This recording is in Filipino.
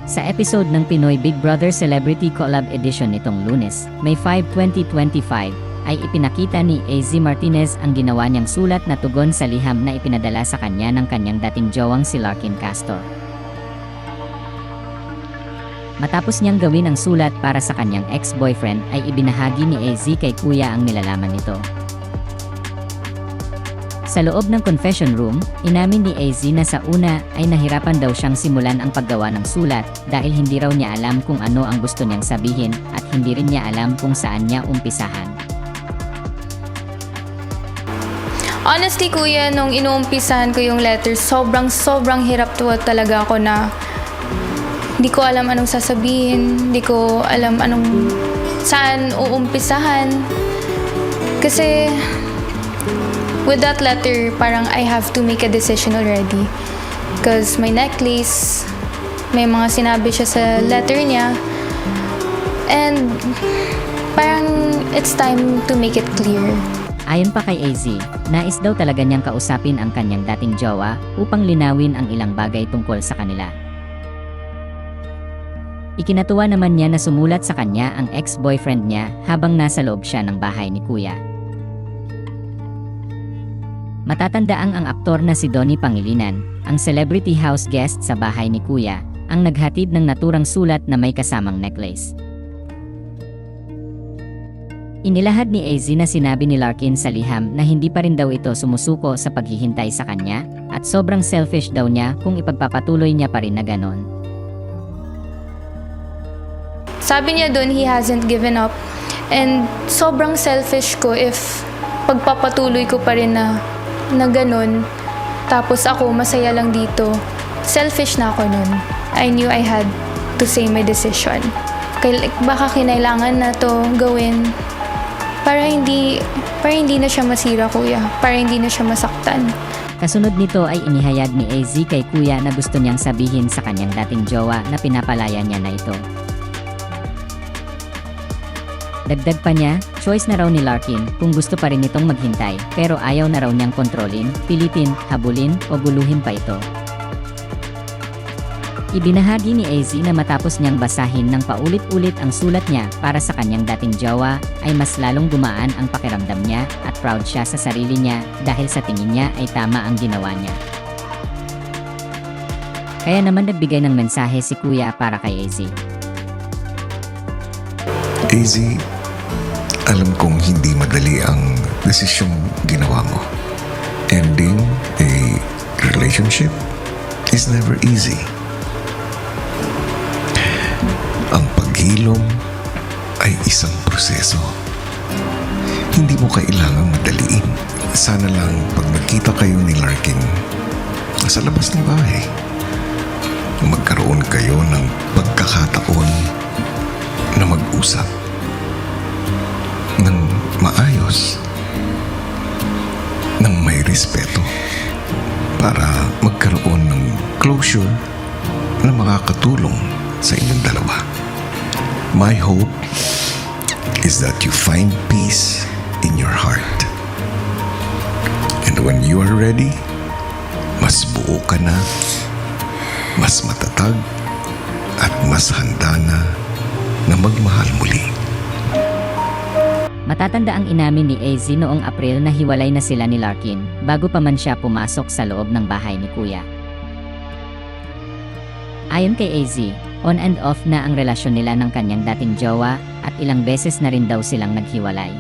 Sa episode ng Pinoy Big Brother Celebrity Collab Edition nitong Lunes, May 5, 2025, ay ipinakita ni AZ Martinez ang ginawa niyang sulat na tugon sa liham na ipinadala sa kanya ng kanyang dating jowang si Larkin Castor. Matapos niyang gawin ang sulat para sa kanyang ex-boyfriend ay ibinahagi ni AZ kay Kuya ang nilalaman nito. Sa loob ng confession room, inamin ni AZ na sa una ay nahirapan daw siyang simulan ang paggawa ng sulat dahil hindi raw niya alam kung ano ang gusto niyang sabihin at hindi rin niya alam kung saan niya umpisahan. Honestly kuya, nung inuumpisahan ko yung letter, sobrang hirap talaga ako na hindi ko alam anong sasabihin, hindi ko alam saan uumpisahan. Kasi with that letter, parang I have to make a decision already. Because my necklace, may mga sinabi siya sa letter niya. And parang it's time to make it clear. Ayon pa kay AZ, nais daw talaga niyang kausapin ang kanyang dating jowa upang linawin ang ilang bagay tungkol sa kanila. Ikinatuwa naman niya na sumulat sa kanya ang ex-boyfriend niya habang nasa loob siya ng bahay ni Kuya. Matatandaang ang aktor na si Donnie Pangilinan, ang celebrity house guest sa bahay ni Kuya, ang naghatid ng naturang sulat na may kasamang necklace. Inilahad ni AZ na sinabi ni Larkin sa liham na hindi pa rin daw ito sumusuko sa paghihintay sa kanya at sobrang selfish daw niya kung ipagpapatuloy niya pa rin na ganon. Sabi niya doon, he hasn't given up. And sobrang selfish ko if pagpapatuloy ko pa rin na ganun. Tapos ako, masaya lang dito. Selfish na ako nun. I knew I had to say my decision. Baka kinailangan na to gawin para hindi na siya masira, kuya. Para hindi na siya masaktan. Kasunod nito ay inihayag ni AZ kay Kuya na gusto niyang sabihin sa kanyang dating jowa na pinapalaya niya na ito. Dagdag pa niya, choice na raw ni Larkin kung gusto pa rin itong maghintay pero ayaw na raw niyang kontrolin, pilitin, habulin o guluhin pa ito. Ibinahagi ni AZ na matapos niyang basahin ng paulit-ulit ang sulat niya para sa kanyang dating jowa ay mas lalong gumaan ang pakiramdam niya at proud siya sa sarili niya dahil sa tingin niya ay tama ang ginawa niya. Kaya naman nagbigay ng mensahe si Kuya para kay AZ. AZ, alam kong hindi madali ang desisyong ginawa mo. Ending a relationship is never easy. Ang paghilom ay isang proseso. Hindi mo kailangang madaliin. Sana lang pag nagkita kayo ni Larkin sa labas ng bahay, magkaroon kayo ng pagkakataon na mag-usap ng maayos, ng may respeto, para magkaroon ng closure na makakatulong sa inyong dalawa. My hope is that you find peace in your heart. And when you are ready, mas buo ka na, mas matatag, at mas handa na magmahal muli. Matatanda ang inamin ni AZ noong April na hiwalay na sila ni Larkin bago pa man siya pumasok sa loob ng bahay ni Kuya. Ayon kay AZ, on and off na ang relasyon nila ng kanyang dating jowa at ilang beses na rin daw silang naghiwalay.